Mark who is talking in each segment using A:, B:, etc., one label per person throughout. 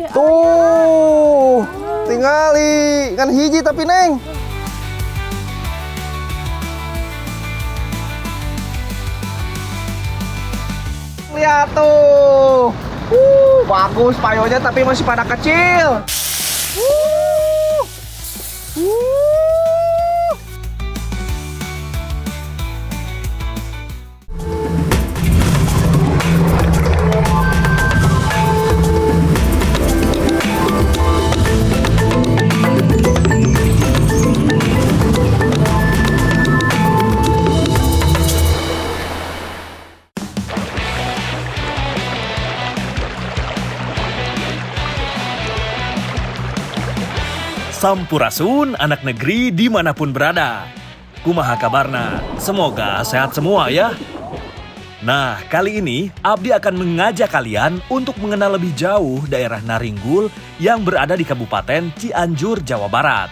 A: Tuh, tingali kan hiji tapi Neng. Lihat tuh. Bagus payonya tapi masih pada kecil.
B: Sampurasun anak negeri dimanapun berada. Kumaha kabarna? Semoga sehat semua ya. Nah, kali ini Abdi akan mengajak kalian untuk mengenal lebih jauh daerah Naringgul yang berada di Kabupaten Cianjur, Jawa Barat.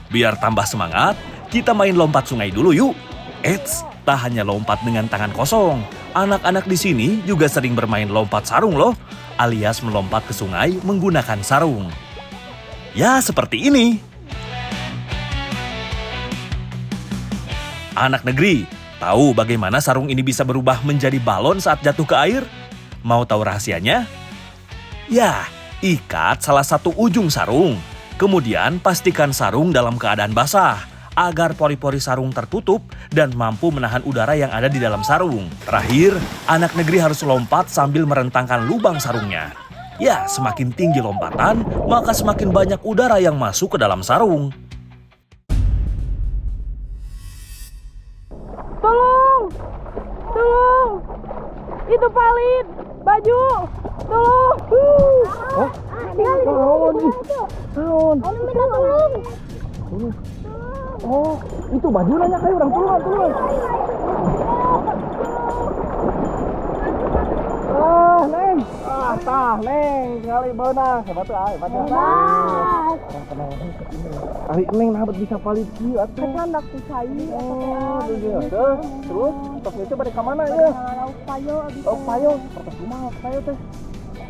B: Biar tambah semangat, kita main lompat sungai dulu yuk. Eits, tak hanya lompat dengan tangan kosong. Anak-anak di sini juga sering bermain lompat sarung loh, alias melompat ke sungai menggunakan sarung. Ya, seperti ini. Anak negeri, tahu bagaimana sarung ini bisa berubah menjadi balon saat jatuh ke air? Mau tahu rahasianya? Ya, ikat salah satu ujung sarung. Kemudian pastikan sarung dalam keadaan basah, agar pori-pori sarung tertutup dan mampu menahan udara yang ada di dalam sarung. Terakhir, anak negeri harus lompat sambil merentangkan lubang sarungnya. Ya, semakin tinggi lompatan, maka semakin banyak udara yang masuk ke dalam sarung.
C: Tolong! Tolong! Itu Palid! Baju! Tolong!
A: Oh, naon ih? Naon?
C: Minta tolong!
A: Oh, itu baju nanya kayak orang turun. Neng. Neng, kali beunang. Hebat tuh, hebat. Ari Neng nabat bisa valid kieu atuh.
C: Kan dak pisai.
A: Terus, tos itu balik ka mana ya?
C: Lauk payo abis.
A: Oh, payo. Pertas kumaha payo teh?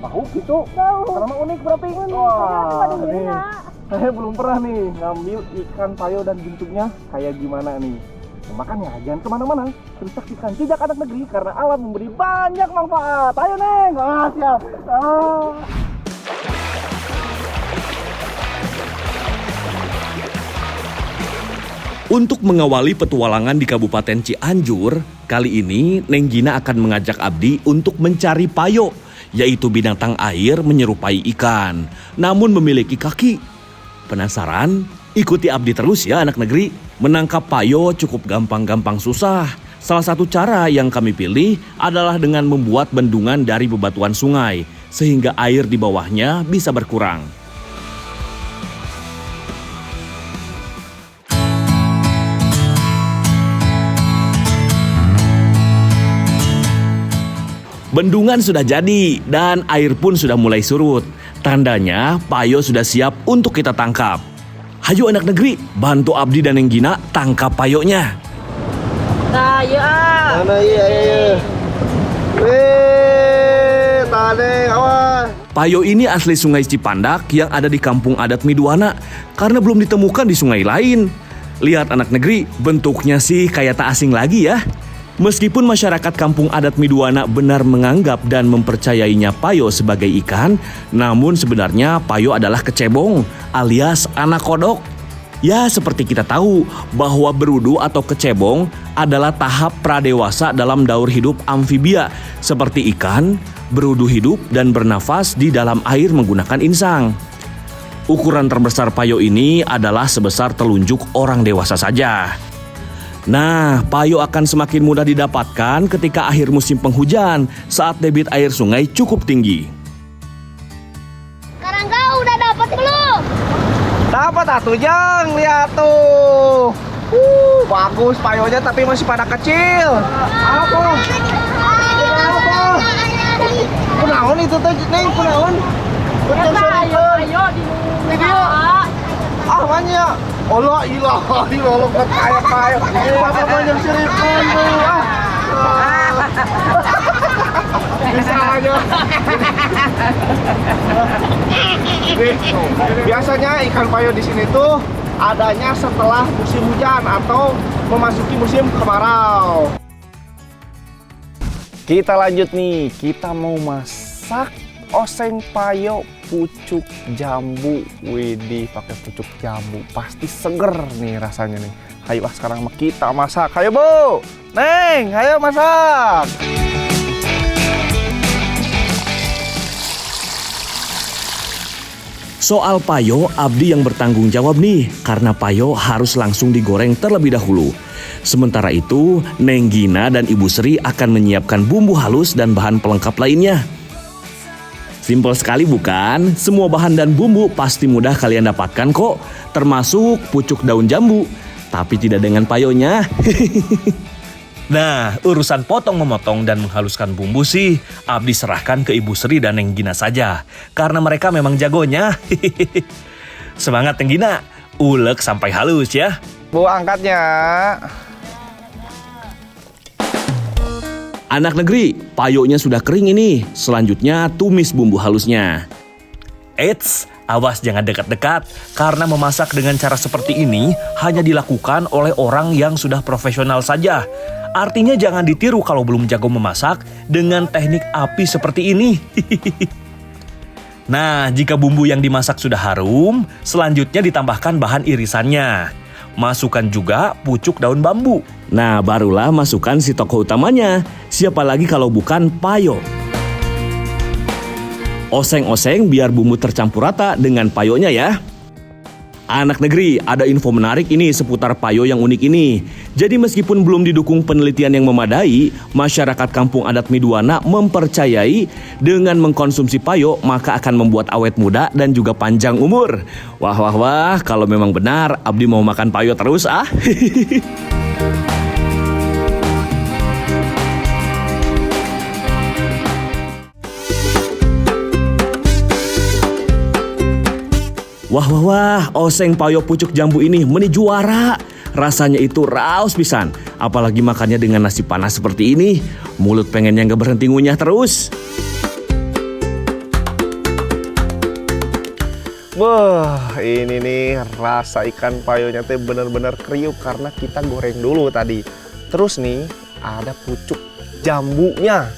A: Tahu gitu.
C: Tahu.
A: Karena unik berarti.
C: Wah, nih.
A: Saya belum pernah nih ngambil ikan payo dan bentuknya kayak gimana nih. Nah, makanya jangan kemana-mana, terus saksikan Jejak Anak Negeri karena alam memberi banyak manfaat. Ayo Neng, siap.
B: Untuk mengawali petualangan di Kabupaten Cianjur, kali ini Neng Gina akan mengajak Abdi untuk mencari payo, yaitu binatang air menyerupai ikan, namun memiliki kaki. Penasaran? Ikuti Abdi terus ya anak negeri. Menangkap payo cukup gampang-gampang susah. Salah satu cara yang kami pilih adalah dengan membuat bendungan dari bebatuan sungai, sehingga air di bawahnya bisa berkurang. Bendungan sudah jadi dan air pun sudah mulai surut. Tandanya payo sudah siap untuk kita tangkap. Hayu anak negeri, bantu Abdi dan Neng Gina tangkap payonya.
C: Nah, ya.
A: Mana iya. Weh, Neng, awas.
B: Payo ini asli Sungai Cipandak yang ada di Kampung Adat Miduana karena belum ditemukan di sungai lain. Lihat anak negeri, bentuknya sih kayak tak asing lagi ya. Meskipun masyarakat Kampung Adat Miduana benar menganggap dan mempercayainya payo sebagai ikan, namun sebenarnya payo adalah kecebong alias anak kodok. Ya, seperti kita tahu bahwa berudu atau kecebong adalah tahap pradewasa dalam daur hidup amfibia seperti ikan, berudu hidup dan bernafas di dalam air menggunakan insang. Ukuran terbesar payo ini adalah sebesar telunjuk orang dewasa saja. Nah, payo akan semakin mudah didapatkan ketika akhir musim penghujan saat debit air sungai cukup tinggi.
C: Sekarang kau udah dapat belum?
A: Dapat atuh Jang, lihat tuh. Bagus payonya tapi masih pada kecil. Apa? Kunaon itu teh, Neng? Kunaon?
C: Ayo di
A: Banyak. Allah ilaha illallah kayak. Bapak banyak siripun tuh. aja. Nih, biasanya ikan payo di sini tuh adanya setelah musim hujan atau memasuki musim kemarau. Kita lanjut nih, kita mau masak oseng payo pucuk jambu. Widih, pakai pucuk jambu, pasti seger nih rasanya nih. Ayo sekarang kita masak. Ayo Bu, Neng, ayo masak.
B: Soal payo, Abdi yang bertanggung jawab nih, karena payo harus langsung digoreng terlebih dahulu. Sementara itu, Neng Gina dan Ibu Sri akan menyiapkan bumbu halus dan bahan pelengkap lainnya. Simpel sekali bukan? Semua bahan dan bumbu pasti mudah kalian dapatkan kok, termasuk pucuk daun jambu. Tapi tidak dengan payonya. Nah, urusan potong-memotong dan menghaluskan bumbu sih Abdi serahkan ke Ibu Sri dan Neng Gina saja, karena mereka memang jagonya. Semangat Neng Gina, ulek sampai halus ya.
A: Bu, angkatnya.
B: Anak negeri, payonya sudah kering ini. Selanjutnya tumis bumbu halusnya. Eits, awas jangan dekat-dekat, karena memasak dengan cara seperti ini hanya dilakukan oleh orang yang sudah profesional saja. Artinya jangan ditiru kalau belum jago memasak dengan teknik api seperti ini. Nah, jika bumbu yang dimasak sudah harum, selanjutnya ditambahkan bahan irisannya. Masukkan juga pucuk daun bambu. Nah, barulah masukkan si tokoh utamanya. Siapa lagi kalau bukan payo. Oseng-oseng biar bumbu tercampur rata dengan payonya ya. Anak negeri, ada info menarik ini seputar payo yang unik ini. Jadi meskipun belum didukung penelitian yang memadai, masyarakat kampung adat Midwana mempercayai dengan mengkonsumsi payo maka akan membuat awet muda dan juga panjang umur. Wah wah wah, kalau memang benar Abdi mau makan payo terus ah. Wah wah wah, oseng payo pucuk jambu ini meni juara. Rasanya itu raus pisan. Apalagi makannya dengan nasi panas seperti ini. Mulut pengennya gak berhenti ngunyah terus.
A: Wah, ini nih rasa ikan payonya teh bener-bener kriuk karena kita goreng dulu tadi. Terus nih ada pucuk jambunya.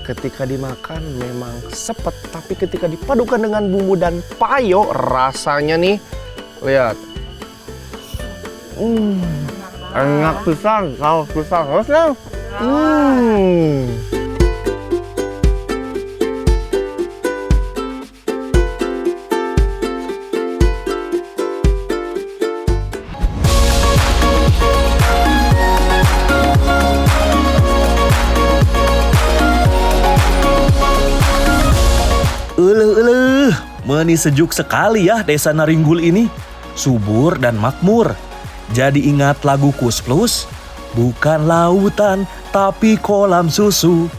A: Ketika dimakan memang sepet, tapi ketika dipadukan dengan bumbu dan payo rasanya nih, lihat, enak pisan, saus pisan, harusnya.
B: Meni sejuk sekali ya desa Naringgul ini. Subur dan makmur. Jadi ingat lagu Kus Plus. Bukan lautan tapi kolam susu.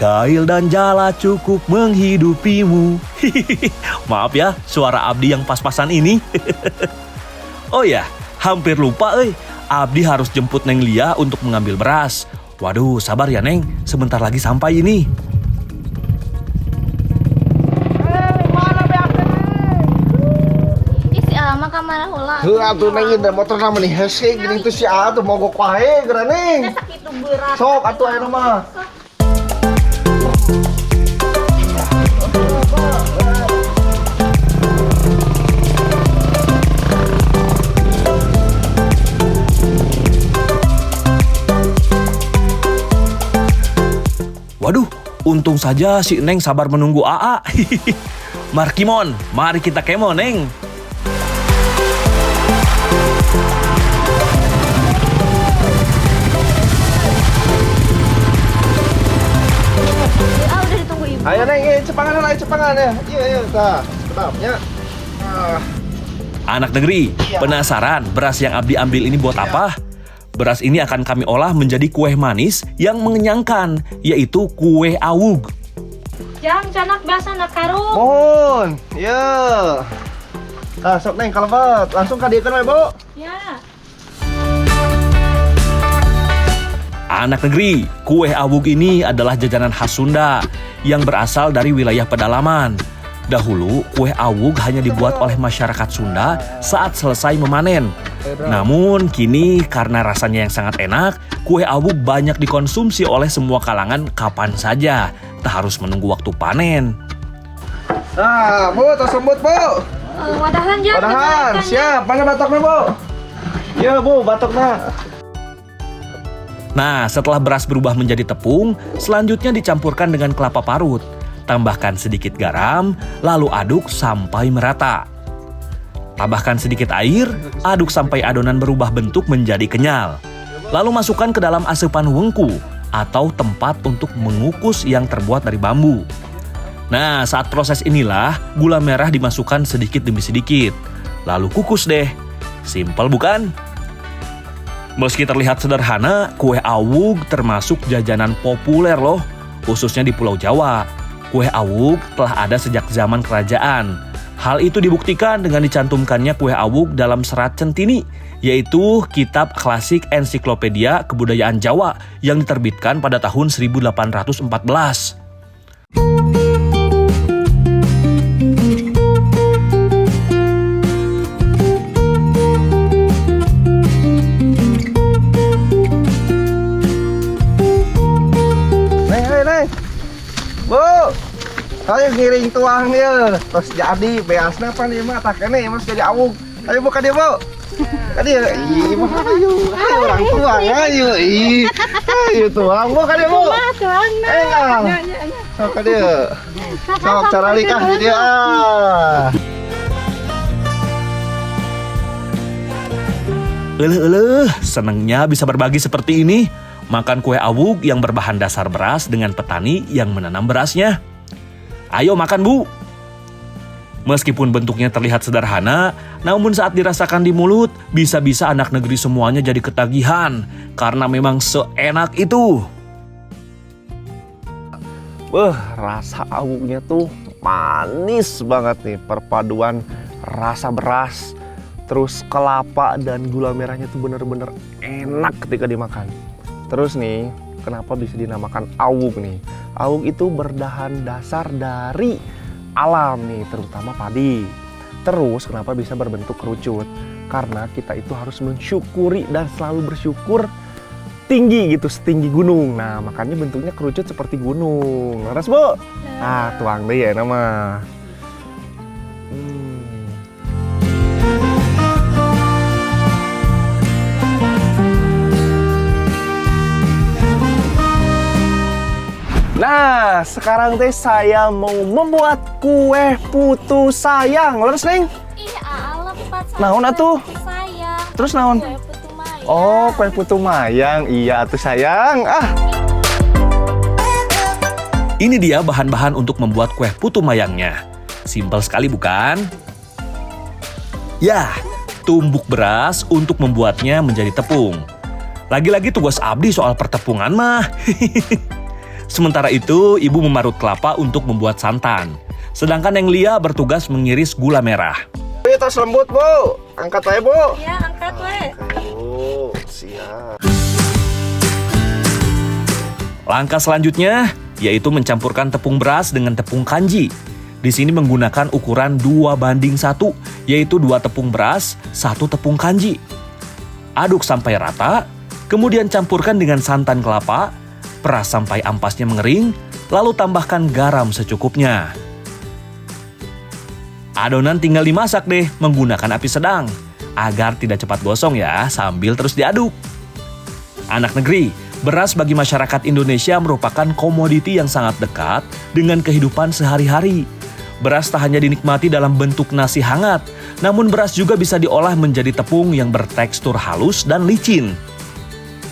B: Kail dan jala cukup menghidupimu. Maaf ya suara Abdi yang pas-pasan ini. Oh ya, hampir lupa Abdi harus jemput Neng Lia untuk mengambil beras. Waduh, sabar ya Neng, sebentar lagi sampai ini.
C: Kamana heula?
A: Atuh Neng ieu motor nama nih hese gini tuh si atuh mogok wae geura Neng.
C: Sakitu berat.
A: Sok atuh ayeuna mah.
B: Waduh, untung saja si Neng sabar menunggu AA. Markimon, mari kita kemo Neng.
A: Ayo Neng, cepangan ya. Iya, tah. Sedapnya.
B: Anak negeri, penasaran beras yang Abdi ambil ini buat apa? Beras ini akan kami olah menjadi kue manis yang mengenyangkan, yaitu kue awug.
C: Jang canak biasa nak karung.
A: Mohon, ya. Sok Neng kalebet, langsung kadiekeun we, Bu.
C: Ya.
B: Anak negeri, kue awug ini adalah jajanan khas Sunda yang berasal dari wilayah pedalaman. Dahulu, kue awug hanya dibuat oleh masyarakat Sunda saat selesai memanen. Namun, kini karena rasanya yang sangat enak, kue awug banyak dikonsumsi oleh semua kalangan kapan saja, tak harus menunggu waktu panen.
A: Nah, Bu, tos lembut, Bu.
C: Wadahan Jang.
A: Wadahan, siap. Mana batoknya, Bu? Iya, Bu, batoknya.
B: Nah, setelah beras berubah menjadi tepung, selanjutnya dicampurkan dengan kelapa parut. Tambahkan sedikit garam, lalu aduk sampai merata. Tambahkan sedikit air, aduk sampai adonan berubah bentuk menjadi kenyal. Lalu masukkan ke dalam asepan wengku atau tempat untuk mengukus yang terbuat dari bambu. Nah, saat proses inilah gula merah dimasukkan sedikit demi sedikit. Lalu kukus deh. Simpel bukan? Meski terlihat sederhana, kue awug termasuk jajanan populer loh, khususnya di Pulau Jawa. Kue awug telah ada sejak zaman kerajaan. Hal itu dibuktikan dengan dicantumkannya kue awug dalam serat centini, yaitu kitab klasik ensiklopedia kebudayaan Jawa yang diterbitkan pada tahun 1814.
A: Bu, ayo ngiring tuang dia. Terus jadi beasna apa nih mah tak kene mas jadi awug. Ayo buka dia, Bu. Tadi ih mah ayo orang tuang ayo ih. Ayo tuang buka dia, Bu. Sok dia. Sok cara likah dia.
B: Senengnya bisa berbagi seperti ini. Makan kue awug yang berbahan dasar beras dengan petani yang menanam berasnya. Ayo makan, Bu. Meskipun bentuknya terlihat sederhana, namun saat dirasakan di mulut, bisa-bisa anak negeri semuanya jadi ketagihan karena memang seenak itu.
A: Rasa awugnya tuh manis banget nih, perpaduan rasa beras, terus kelapa dan gula merahnya tuh bener-bener enak ketika dimakan. Terus nih, kenapa bisa dinamakan awug nih? Awug itu berbahan dasar dari alam nih, terutama padi. Terus kenapa bisa berbentuk kerucut? Karena kita itu harus mensyukuri dan selalu bersyukur tinggi gitu, setinggi gunung. Nah, makanya bentuknya kerucut seperti gunung. Laras, Bu? Ah, tuang deh ya nama. Nah, sekarang teh saya mau membuat kue putu sayang. Laras, Neng?
C: Iya, alam empat
A: Naon atuh?
C: sayang.
A: Terus naon?
C: Kue putu mayang.
A: Oh, kue putu mayang. Iya atuh sayang.
B: Ini dia bahan-bahan untuk membuat kue putu mayangnya. Simpel sekali bukan? Ya, tumbuk beras untuk membuatnya menjadi tepung. Lagi-lagi tugas Abdi soal pertepungan mah. Sementara itu, ibu memarut kelapa untuk membuat santan. Sedangkan yang Lia bertugas mengiris gula merah.
A: Tas lembut, Bu. Angkat aja, Bu.
C: Iya, angkat we.
A: Bu, siap.
B: Langkah selanjutnya yaitu mencampurkan tepung beras dengan tepung kanji. Di sini menggunakan ukuran 2:1, yaitu 2 tepung beras, 1 tepung kanji. Aduk sampai rata, kemudian campurkan dengan santan kelapa, peras sampai ampasnya mengering, lalu tambahkan garam secukupnya. Adonan tinggal dimasak deh menggunakan api sedang, agar tidak cepat gosong ya, sambil terus diaduk. Anak negeri, beras bagi masyarakat Indonesia merupakan komoditi yang sangat dekat dengan kehidupan sehari-hari. Beras tak hanya dinikmati dalam bentuk nasi hangat, namun beras juga bisa diolah menjadi tepung yang bertekstur halus dan licin.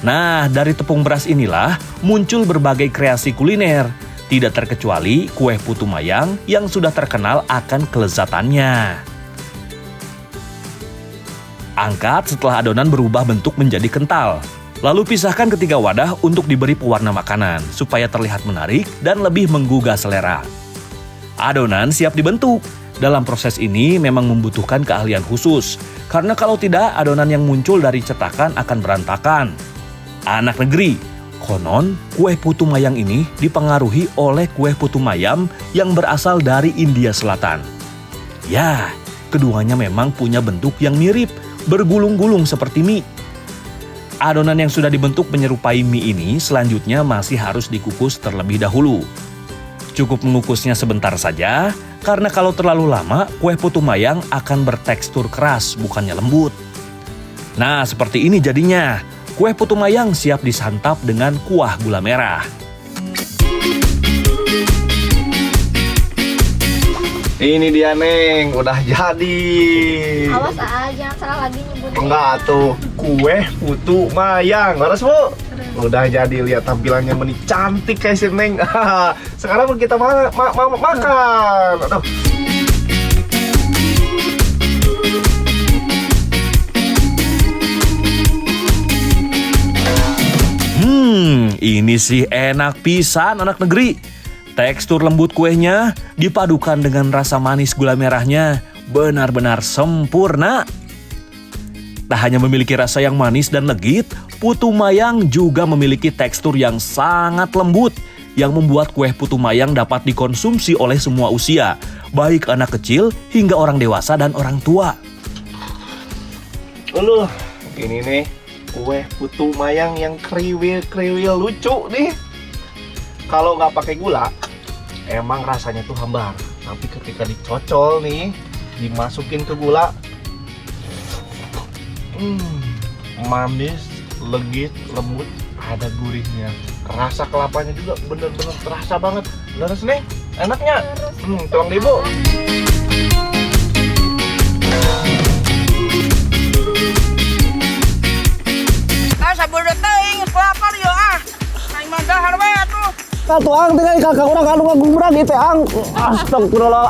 B: Nah, dari tepung beras inilah muncul berbagai kreasi kuliner, tidak terkecuali kue putu mayang yang sudah terkenal akan kelezatannya. Angkat setelah adonan berubah bentuk menjadi kental. Lalu pisahkan ke 3 wadah untuk diberi pewarna makanan, supaya terlihat menarik dan lebih menggugah selera. Adonan siap dibentuk. Dalam proses ini memang membutuhkan keahlian khusus, karena kalau tidak, adonan yang muncul dari cetakan akan berantakan. Anak negeri, Konon, kue putu mayang ini dipengaruhi oleh kue putu mayam yang berasal dari India Selatan. Ya, keduanya memang punya bentuk yang mirip, bergulung-gulung seperti mie. Adonan yang sudah dibentuk menyerupai mie ini selanjutnya masih harus dikukus terlebih dahulu. Cukup mengukusnya sebentar saja, karena kalau terlalu lama, kue putu mayang akan bertekstur keras, bukannya lembut. Nah, seperti ini jadinya. Kue putu mayang siap disantap dengan kuah gula merah.
A: Ini dia Neng, udah jadi.
C: Awas jangan salah lagi nyebutnya.
A: Enggak tuh, kue putu mayang. Laras Bu? Udah jadi, lihat tampilannya meni cantik kayak si Neng. Sekarang kita makan. Aduh.
B: Ini sih enak pisan anak negeri. Tekstur lembut kuenya dipadukan dengan rasa manis gula merahnya benar-benar sempurna. Tak hanya memiliki rasa yang manis dan legit, putu mayang juga memiliki tekstur yang sangat lembut yang membuat kue putu mayang dapat dikonsumsi oleh semua usia, baik anak kecil hingga orang dewasa dan orang tua.
A: Ini nih kue putu mayang yang kriwil lucu nih. Kalau nggak pakai gula, emang rasanya tuh hambar. Tapi ketika dicocol nih, dimasukin ke gula, manis, legit, lembut, ada gurihnya. Rasa kelapanya juga bener-bener terasa banget. Leres nih, enaknya. Tuang deh Bu.
D: Tuang tinggal kakak orang kanu ngagumrah gitu ang. Astagfirullah.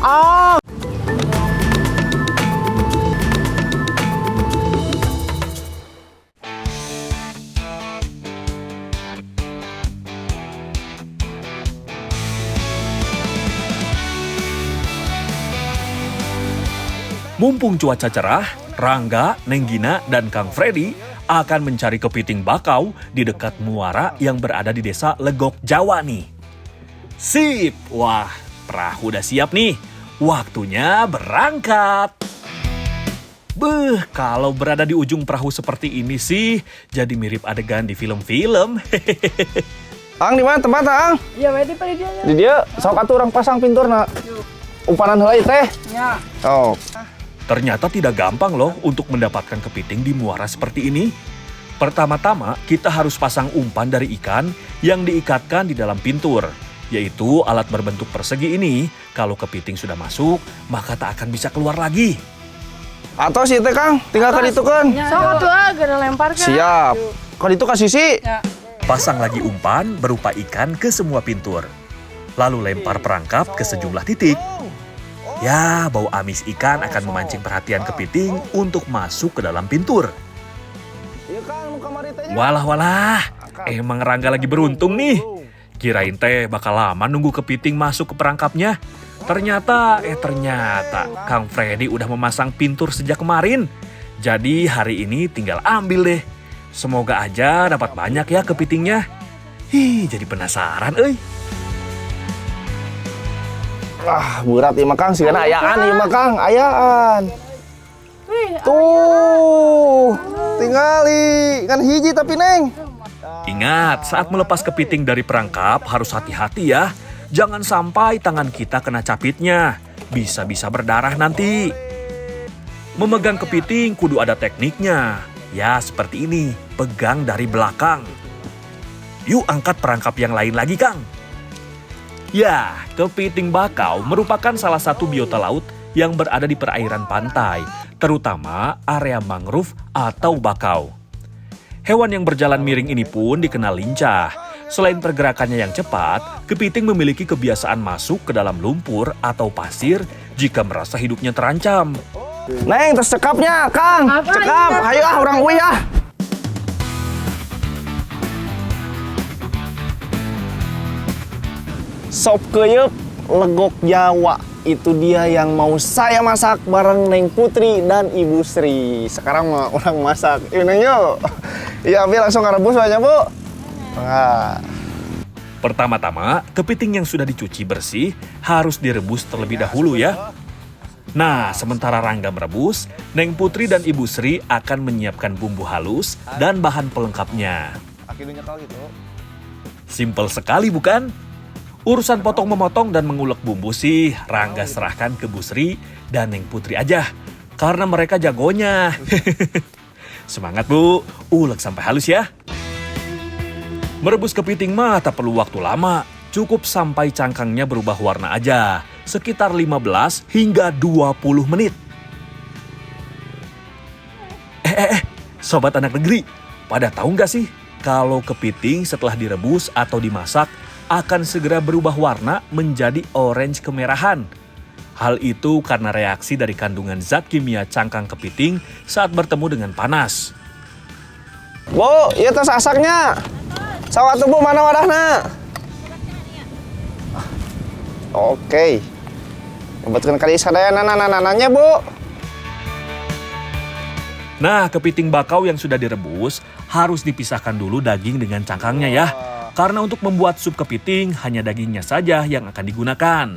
B: Mumpung cuaca cerah, Rangga, Neng Gina, dan Kang Freddy akan mencari kepiting bakau di dekat muara yang berada di desa Legok, Jawa nih. Sip! Wah, perahu udah siap nih. Waktunya berangkat. Kalau berada di ujung perahu seperti ini sih, jadi mirip adegan di film-film.
D: Ang di mana tempat ang?
C: Iya, wedi pa dia.
D: Di dia sok atuh orang pasang pinturna. Umpanan heula teh.
C: Ya.
D: Oh.
B: Ternyata tidak gampang loh untuk mendapatkan kepiting di muara seperti ini. Pertama-tama, kita harus pasang umpan dari ikan yang diikatkan di dalam pintur. Yaitu alat berbentuk persegi ini, kalau kepiting sudah masuk, maka tak akan bisa keluar lagi.
D: Atau si teh Kang, tinggal ka ditu kan.
C: Sok atuh geuna lempar kan.
D: Siap. Ka ditu ka sisi.
B: Pasang lagi umpan berupa ikan ke semua pintur. Lalu lempar perangkap ke sejumlah titik. Ya, bau amis ikan akan memancing perhatian kepiting untuk masuk ke dalam pintur. Walah, emang Rangga lagi beruntung nih. Kirain teh bakal lama nunggu kepiting masuk ke perangkapnya. Ternyata Kang Freddy udah memasang pintur sejak kemarin. Jadi hari ini tinggal ambil deh. Semoga aja dapat banyak ya kepitingnya. Jadi penasaran euy.
D: Berat ieu mah Kang, sigana ayaan ieu mah Kang, ayaan. Tuh, tingali, kan hiji tapi Neng.
B: Ingat, saat melepas kepiting dari perangkap harus hati-hati ya. Jangan sampai tangan kita kena capitnya. Bisa-bisa berdarah nanti. Memegang kepiting kudu ada tekniknya. Ya, seperti ini. Pegang dari belakang. Yuk angkat perangkap yang lain lagi, Kang. Ya, kepiting bakau merupakan salah satu biota laut yang berada di perairan pantai, terutama area mangrove atau bakau. Hewan yang berjalan miring ini pun dikenal lincah. Selain pergerakannya yang cepat, kepiting memiliki kebiasaan masuk ke dalam lumpur atau pasir jika merasa hidupnya terancam.
D: Neng, terus cekapnya, Kang. Cekap, ayo orang uwi ah. Sop keyeup Legok Jawa. Itu dia yang mau saya masak bareng Neng Putri dan Ibu Sri. Sekarang mah orang masak. Yuk Neng yuk. Iya, Abi langsung ngerebus aja, Bu. Enggak.
B: Pertama-tama, kepiting yang sudah dicuci bersih harus direbus terlebih dahulu ya. Nah, sementara Rangga merebus, Neng Putri dan Ibu Sri akan menyiapkan bumbu halus dan bahan pelengkapnya.
D: Akhirnya nyekal gitu.
B: Simpel sekali bukan? Urusan potong-memotong dan mengulek bumbu sih Rangga serahkan ke Bu Sri dan Neng Putri aja. Karena mereka jagonya. Semangat Bu, ulek sampai halus ya. Merebus kepiting mah tak perlu waktu lama. Cukup sampai cangkangnya berubah warna aja. Sekitar 15 hingga 20 menit. Sobat anak negeri, pada tahu nggak sih kalau kepiting setelah direbus atau dimasak akan segera berubah warna menjadi orange kemerahan. Hal itu karena reaksi dari kandungan zat kimia cangkang kepiting saat bertemu dengan panas.
D: Bu, iya tos asaknya. Sawat Bu, mana wadahna? Oke. Ngebetukan kali sadaya nananya Bu.
B: Nah, kepiting bakau yang sudah direbus harus dipisahkan dulu daging dengan cangkangnya ya. Karena untuk membuat sup kepiting hanya dagingnya saja yang akan digunakan.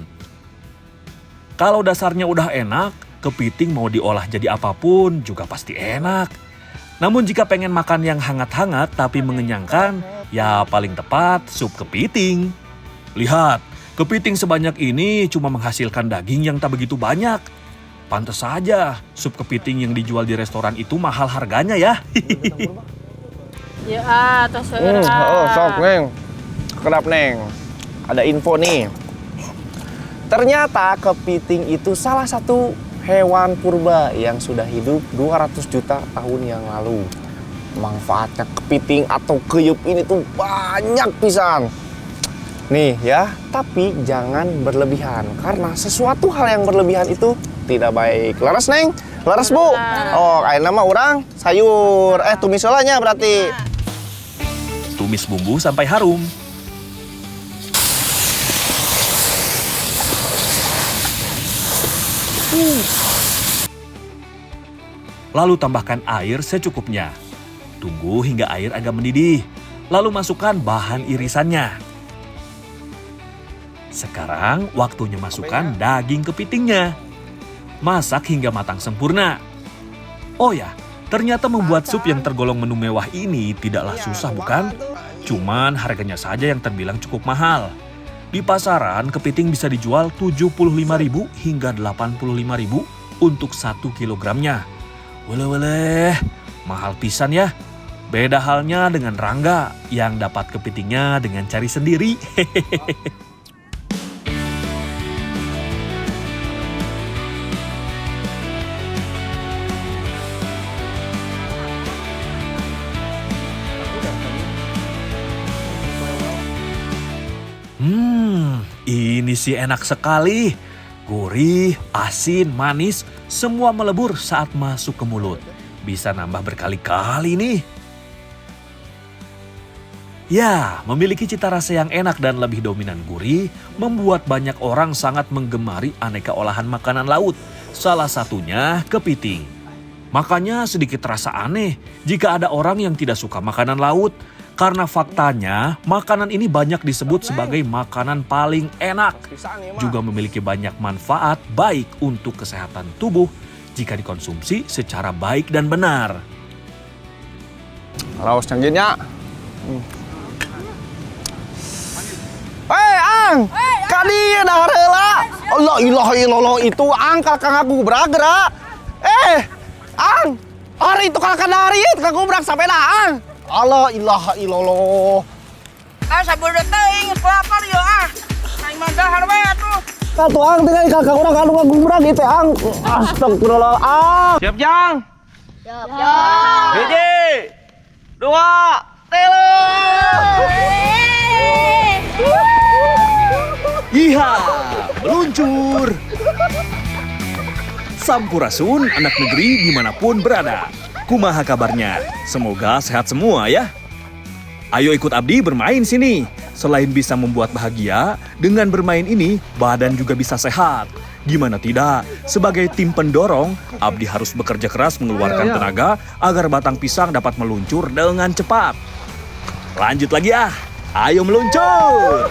B: Kalau dasarnya udah enak, kepiting mau diolah jadi apapun juga pasti enak. Namun jika pengen makan yang hangat-hangat tapi mengenyangkan, ya paling tepat sup kepiting. Lihat, kepiting sebanyak ini cuma menghasilkan daging yang tak begitu banyak. Pantes saja sup kepiting yang dijual di restoran itu mahal harganya ya.
C: Ya, terserah.
D: Oh, sok Neng. Kerap Neng. Ada info nih. Ternyata kepiting itu salah satu hewan purba yang sudah hidup 200 juta tahun yang lalu. Manfaatnya kepiting atau keyup ini tuh banyak pisan. Nih ya, tapi jangan berlebihan. Karena sesuatu hal yang berlebihan itu tidak baik. Laras Neng? Laras Bu? Oh, kayak nama orang sayur. Tumis solanya berarti.
B: Tumis bumbu sampai harum. Lalu tambahkan air secukupnya. Tunggu hingga air agak mendidih. Lalu masukkan bahan irisannya. Sekarang waktunya masukkan daging kepitingnya. Masak hingga matang sempurna. Oh ya, ternyata membuat sup yang tergolong menu mewah ini tidaklah susah bukan? Cuman harganya saja yang terbilang cukup mahal. Di pasaran, kepiting bisa dijual 75.000 hingga 85.000 untuk 1 kilogramnya. Weleh, mahal pisan ya. Beda halnya dengan Rangga yang dapat kepitingnya dengan cari sendiri. Ini sih enak sekali. Gurih, asin, manis, semua melebur saat masuk ke mulut. Bisa nambah berkali-kali nih. Ya, memiliki cita rasa yang enak dan lebih dominan gurih, membuat banyak orang sangat menggemari aneka olahan makanan laut. Salah satunya kepiting. Makanya sedikit terasa aneh jika ada orang yang tidak suka makanan laut. Karena faktanya, makanan ini banyak disebut sebagai makanan paling enak. Juga memiliki banyak manfaat baik untuk kesehatan tubuh jika dikonsumsi secara baik dan benar.
D: Raos canggihnya. Hei, Ang! Kadi dah heula. Allah ilaha illallah itu Ang kakak aku bergerak. Ang! Hari itu kakak dari kakak gubrak sampai dah Ang. Allah ilaha illallah.
E: Sabeudeuh teuing kelapar ya Aing mah dahar we atuh.
D: Katu Ang dengan kakak urang anu ngagubrak itu Ang. Astagfirullah Ang.
E: Siap Jang.
C: Siap.
E: Hiji, 2, 3.
B: Iha, meluncur. Sampurasun anak negeri dimanapun berada. Kumaha kabarnya? Semoga sehat semua ya. Ayo ikut Abdi bermain sini. Selain bisa membuat bahagia, dengan bermain ini badan juga bisa sehat. Gimana tidak? Sebagai tim pendorong, Abdi harus bekerja keras mengeluarkan tenaga agar batang pisang dapat meluncur dengan cepat. lanjut lagi ah. Ayo meluncur.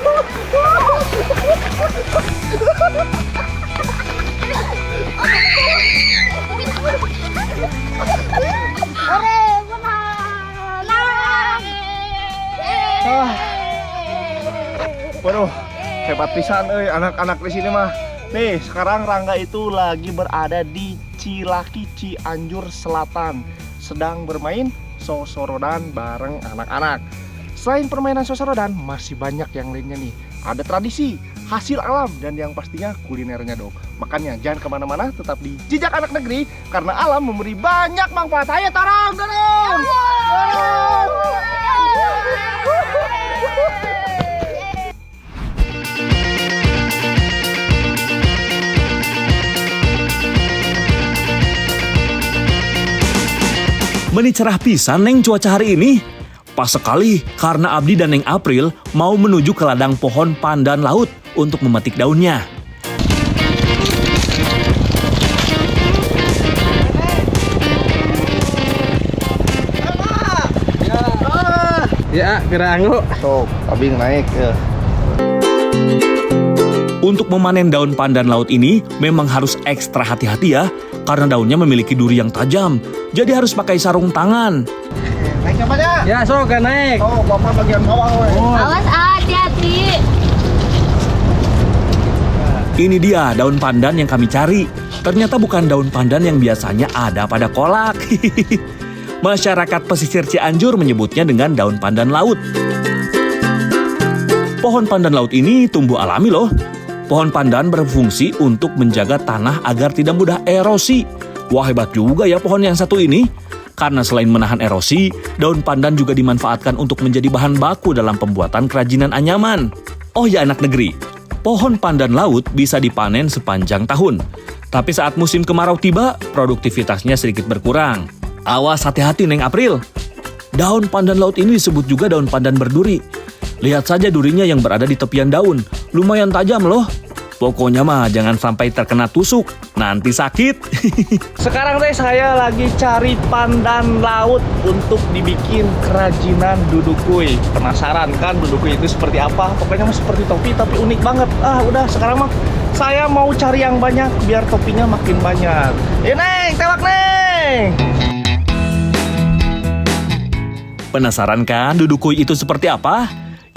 A: Waduh, hebat pisan anak-anak di sini mah. Nih, sekarang Rangga itu lagi berada di Cilaki, Cianjur Selatan, sedang bermain sosorodan bareng anak-anak. Selain permainan sosorodan, masih banyak yang lainnya nih. Ada tradisi, hasil alam, dan yang pastinya kulinernya dong. Makanya jangan kemana-mana, tetap di Jejak Anak Negeri, karena alam memberi banyak manfaat. Ayo dorong, dorong!
B: Meni cerah pisan Neng cuaca hari ini. Pas sekali karena Abdi dan Neng April mau menuju ke ladang pohon pandan laut untuk memetik daunnya.
F: Ya, kira anggo.
A: Sok, Abing naik ya.
B: Untuk memanen daun pandan laut ini memang harus ekstra hati-hati ya, karena daunnya memiliki duri yang tajam. Jadi harus pakai sarung tangan.
A: Naik namanya.
F: Ya, sok kan naik.
A: Oh, Bapak bagian bawah.
C: Awas hati-hati.
B: Ini dia daun pandan yang kami cari. Ternyata bukan daun pandan yang biasanya ada pada kolak. Masyarakat pesisir Cianjur menyebutnya dengan daun pandan laut. Pohon pandan laut ini tumbuh alami loh. Pohon pandan berfungsi untuk menjaga tanah agar tidak mudah erosi. Wah, hebat juga ya pohon yang satu ini. Karena selain menahan erosi, daun pandan juga dimanfaatkan untuk menjadi bahan baku dalam pembuatan kerajinan anyaman. Oh ya anak negeri, pohon pandan laut bisa dipanen sepanjang tahun. Tapi saat musim kemarau tiba, produktivitasnya sedikit berkurang. Awas hati-hati Neng April. Daun pandan laut ini disebut juga daun pandan berduri. Lihat saja durinya yang berada di tepian daun. Lumayan tajam loh. Pokoknya mah jangan sampai terkena tusuk. Nanti sakit.
A: Sekarang teh saya lagi cari pandan laut untuk dibikin kerajinan dudukui. Penasaran kan dudukui itu seperti apa? Pokoknya mah seperti topi tapi unik banget. Ah udah sekarang mah saya mau cari yang banyak biar topinya makin banyak. Neng, tewak Neng!
B: Penasaran kan dudukui itu seperti apa?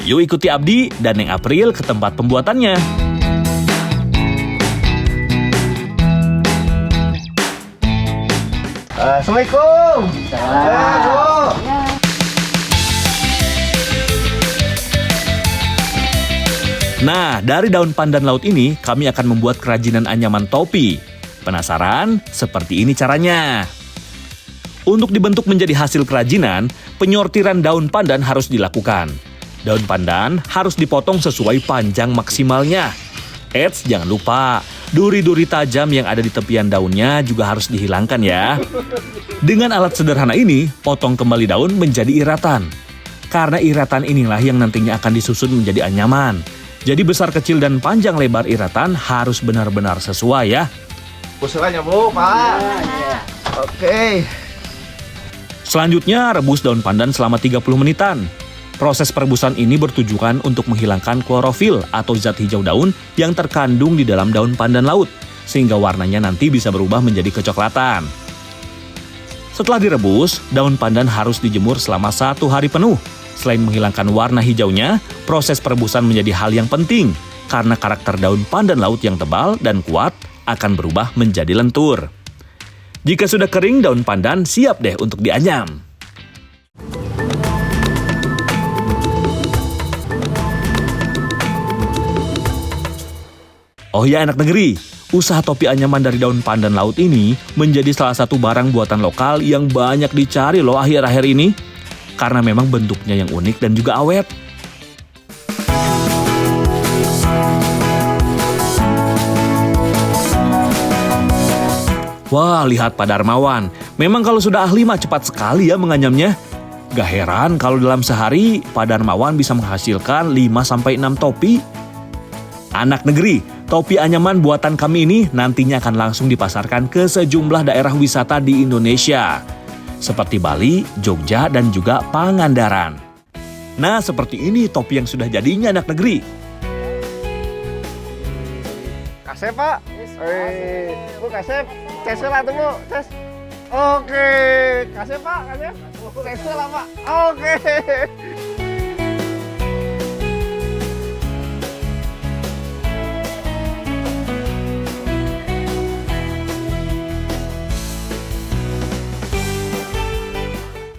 B: Yuk ikuti Abdi dan Neng April ke tempat pembuatannya.
A: Assalamualaikum. Assalamualaikum.
B: Nah, dari daun pandan laut ini kami akan membuat kerajinan anyaman topi. Penasaran? Seperti ini caranya. Untuk dibentuk menjadi hasil kerajinan, penyortiran daun pandan harus dilakukan. Daun pandan harus dipotong sesuai panjang maksimalnya. Eits, jangan lupa, duri-duri tajam yang ada di tepian daunnya juga harus dihilangkan ya. Dengan alat sederhana ini, potong kembali daun menjadi iratan. Karena iratan inilah yang nantinya akan disusun menjadi anyaman. Jadi besar kecil dan panjang lebar iratan harus benar-benar sesuai ya.
A: Usulannya Bu, Pak. Oke.
B: Selanjutnya, rebus daun pandan selama 30 menitan. Proses perebusan ini bertujuan untuk menghilangkan klorofil atau zat hijau daun yang terkandung di dalam daun pandan laut, sehingga warnanya nanti bisa berubah menjadi kecoklatan. Setelah direbus, daun pandan harus dijemur selama 1 hari penuh. Selain menghilangkan warna hijaunya, proses perebusan menjadi hal yang penting, karena karakter daun pandan laut yang tebal dan kuat akan berubah menjadi lentur. Jika sudah kering, daun pandan siap deh untuk dianyam. Oh ya anak negeri, usaha topi anyaman dari daun pandan laut ini menjadi salah satu barang buatan lokal yang banyak dicari loh akhir-akhir ini. Karena memang bentuknya yang unik dan juga awet. Wah, lihat Pak Darmawan. Memang kalau sudah ahli mah cepat sekali ya menganyamnya. Gak heran kalau dalam sehari Pak Darmawan bisa menghasilkan 5-6 topi. Anak negeri, topi anyaman buatan kami ini nantinya akan langsung dipasarkan ke sejumlah daerah wisata di Indonesia. Seperti Bali, Jogja, dan juga Pangandaran. Nah, seperti ini topi yang sudah jadinya anak negeri.
D: Kasep Pak. Bu kasep. Cesel lah tuh Bu. Ces. Oke. Kasep Pak, kasep. Cesel lah Pak. Oke.